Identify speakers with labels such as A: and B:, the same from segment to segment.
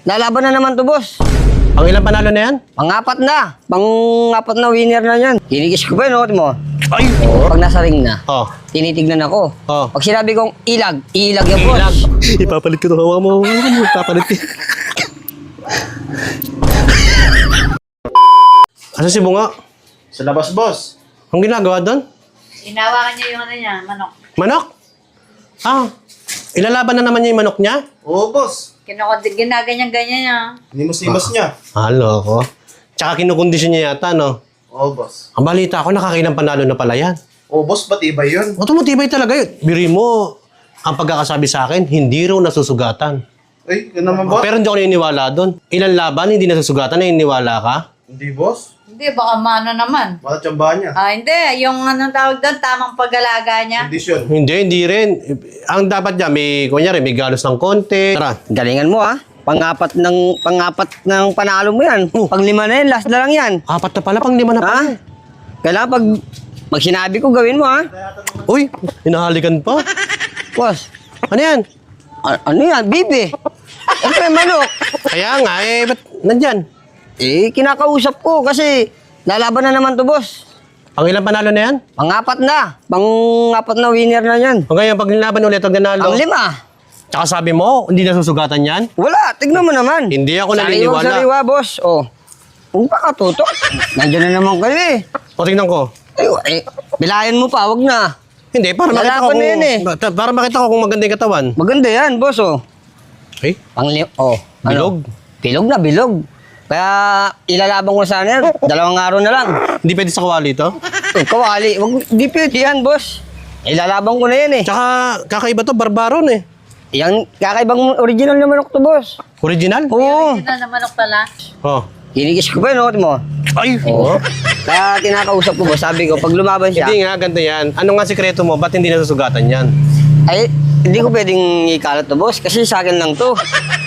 A: lalaban na naman to, boss.
B: Ang ilang panalo na yan?
A: Pang-apat na. Pang-apat na winner na yan. Kinikis ko ba, no? Mo?
B: Ay!
A: Pag nasa ring na,
B: Oh.
A: tinitignan ako.
B: Oh.
A: Pag sinabi kong ilag, ilag yan, boss.
B: Ipapalit ko ito. Hawa mo. Ipapalit ko. Asa si Bunga?
C: Sa labas, boss.
B: Ang ginagawa doon?
D: Inawakan niya yung ano niya, manok.
B: Manok? Ah, ilalaban na naman niya yung manok niya?
C: Oo, boss.
D: Ginaganyan-ganyan niya.
C: Nimos-nimos niya.
B: Halo ko. Tsaka kinukondisyon niya yata, no?
C: Oo, boss.
B: Ang balita ko, nakakailang panalo na pala yan.
C: Oo, boss, pati iba yun.
B: O, tumutibay talaga yun. Biri mo, ang pagkakasabi sa akin, hindi raw nasusugatan.
C: Ay, yun naman, boss.
B: Pero hindi ako naniniwala doon. Ilang laban, hindi nasusugatan, naniniwala ka?
C: Hindi, boss.
D: Hindi, baka mano naman.
C: Baka tsambahan niya.
D: Hindi. Yung anong tawag doon, tamang pag-alaga niya.
C: Kondisyon.
B: Hindi rin. Ang dapat niya, may, kunyari, may galos ng konti. Tara,
A: Galingan mo, ha? Pang-apat ng panalo mo yan. Pang-lima na yan, last na lang yan.
B: apat na pala, pang lima na
A: Ha?
B: pala.
A: Kailangan pag sinabi ko, gawin mo, ha?
B: Uy, hinahalikan pa.
A: Boss,
B: Ano yan?
A: ano yan? Bibi. Siyempre, manok.
B: Kaya nga, ba't nandyan?
A: Kinakausap ko kasi lalaban na naman to, boss.
B: Ang ilang panalo na yan?
A: Pang-apat na. Pang-apat na winner na yan.
B: O ngayon, pag nilaban ulit, pag nanalo.
A: Pang-lima.
B: Tsaka sabi mo, hindi nasusugatan yan?
A: Wala, tignan mo naman.
B: Hindi ako naniniwala.
A: Sariwa, boss. Oh. Kung pakatutok, nandiyan na naman kayo eh.
B: O, tingnan ko.
A: Bilayan mo pa, wag na.
B: Hindi, para makita ko
A: Lalaban na yan eh.
B: para makita ko kung maganda yung katawan.
A: Maganda yan, boss, oh.
B: Eh,
A: Bilog.
B: Bilog?
A: Bilog na, bilog. Kaya ilalaban ko sana yan. 2 araw na lang.
B: hindi pwede sa kawali ito?
A: Kawali, di pwede yan, boss. Ilalaban ko na yan eh.
B: Tsaka, kakaiba to, barbaron eh.
A: Yan, kakaibang original naman ako to, boss.
B: Original?
A: Oo.
D: Yun na manok pala.
B: Oh.
A: Kinikis ko ba, no? Mo?
B: Ay!
A: Oo. Kaya tinakausap ko, boss. Sabi ko, pag lumaban siya,
B: Hindi nga, ganito yan. Ano nga sikreto mo? Ba't hindi nasusugatan yan?
A: ay, hindi ko pwedeng ikalat to, boss. Kasi sa akin lang to.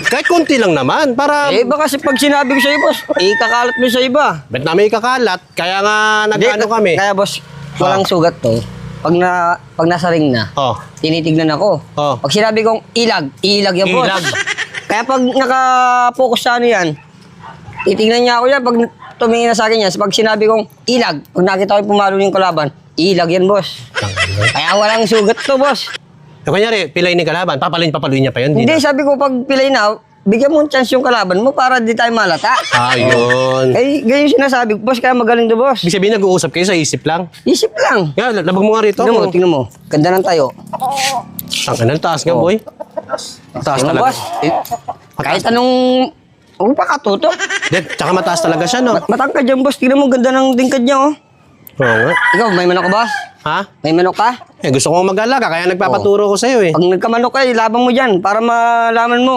B: Kahit konti lang naman, para...
A: Baka kasi pag sinabi ko sa'yo, boss, ikakalat mo sa iba.
B: Ba't namin ikakalat? Kaya nga nag-ano kami.
A: Kaya, boss, walang sugat to. Pag nasa ring na,
B: Oh.
A: tinitignan ako.
B: Oh.
A: Pag sinabi kong ilag, ilag yan, boss.
B: Ilag.
A: Kaya pag naka-focus sa ano yan, titignan niya ako yan. Pag tumingin na sa akin yan, pag sinabi kong ilag, pag nakita ko yung pumalo yung kalaban, ilag yan, boss. Kaya walang sugat to, boss.
B: Eh, kunyari, pilay ni kalaban, papaluin niya pa yun.
A: Hindi, sabi ko, pag pilay na, bigyan mo ng chance yung kalaban mo para di tayo malata.
B: Ayun.
A: Eh, ganyan yung sinasabi ko, boss, kaya magaling to, boss.
B: Ibig sabihin, nag-uusap kayo sa isip lang.
A: Isip lang.
B: Kaya, labag mo nga rito.
A: Tingnan mo. Ganda ng tayo.
B: Ang taas nga, boy. Taas
A: Tingnan mo,
B: talaga.
A: boss. Kahit anong... Huwag pa katutok.
B: Tsaka mataas talaga siya, no?
A: Matangkad dyan, boss. Tingnan mo, ganda ng tingkad niya, oh.
B: Oo nga.
A: Ikaw, may manok ka, boss?
B: Ha?
A: May manok ka?
B: Eh, gusto ko mag-alaga, kaya nagpapaturo ko sa'yo eh.
A: Pag nagkamanok ka, laban mo dyan para malaman mo.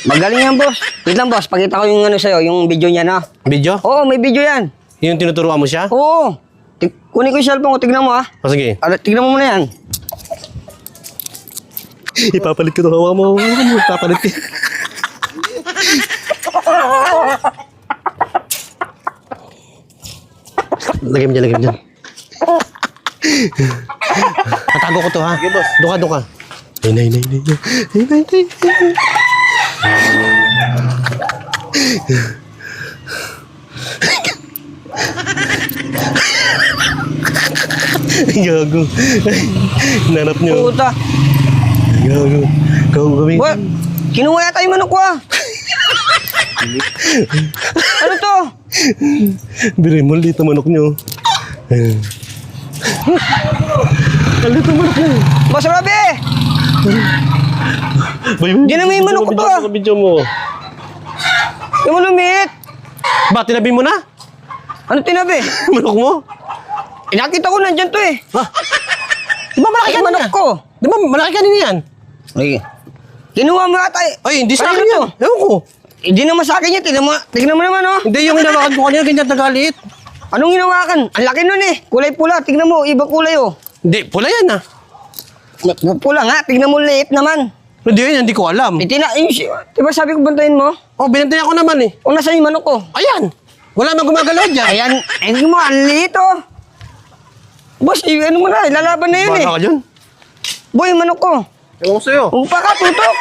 A: Magaling yan, boss. Wait lang, boss. Pakita ko yung ano sa'yo, yung video niya na.
B: Video?
A: Oo, may video yan.
B: Yung tinuturuan mo siya?
A: Oo. Kunin ko yung cellphone ko, tignan mo, ha.
B: O, sige.
A: Tignan mo muna yan.
B: Ipapalit ko ito. Hawa mo. Ipapalit ko. Lagay mo dyan. Tatago ko to, ha?
C: Sige, boss.
B: Duka. Nay. Gago. Nanap niyo.
A: Puta.
B: Gago. Gawin.
A: What? Kinuha yata yung manok ko, ha. Ano to?
B: Biri mo, lito manok niyo. Lito manok niyo.
A: Boss Robe! Di na may manok ko to, ah.
B: Video mo.
A: Yung mo lumit.
B: Ba, tinabi mo na?
A: Ano tinabi?
B: Manok mo?
A: Nakita ko nandyan to, eh.
B: Ha? Di ba malaki
A: Ay,
B: kanina?
A: manok ko.
B: Di ba malaki kanina yan?
A: Ay, kinuha mo yata, eh.
B: Ay, hindi sa
A: Kanino
B: akin yan.
A: to?
B: Ewan ko.
A: Hindi naman sa akin yan. Tignan mo naman, oh.
B: Hindi yung hinawakan ko kanina, ganyan nagaliit.
A: Anong hinawakan? Ang laki nun, eh. Kulay pula. Tignan mo, ibang kulay, oh.
B: Hindi, pula yan ah.
A: Pula nga. Tignan mo, liit naman.
B: Hindi yan, hindi ko alam.
A: Diba sabi ko bantayin mo?
B: Oh, binantayan ko naman eh.
A: O nasa yung manok ko?
B: Ayan. Wala nang gumagalaw dyan.
A: Ayan, hindi mo, ang liit, oh. Boss, ano mo na, ilalaban na yun, eh.
B: Bahala ka dyan.
A: Boy, manok ko.
C: Ewan ko sa'yo.
A: Umpa ka, tutok.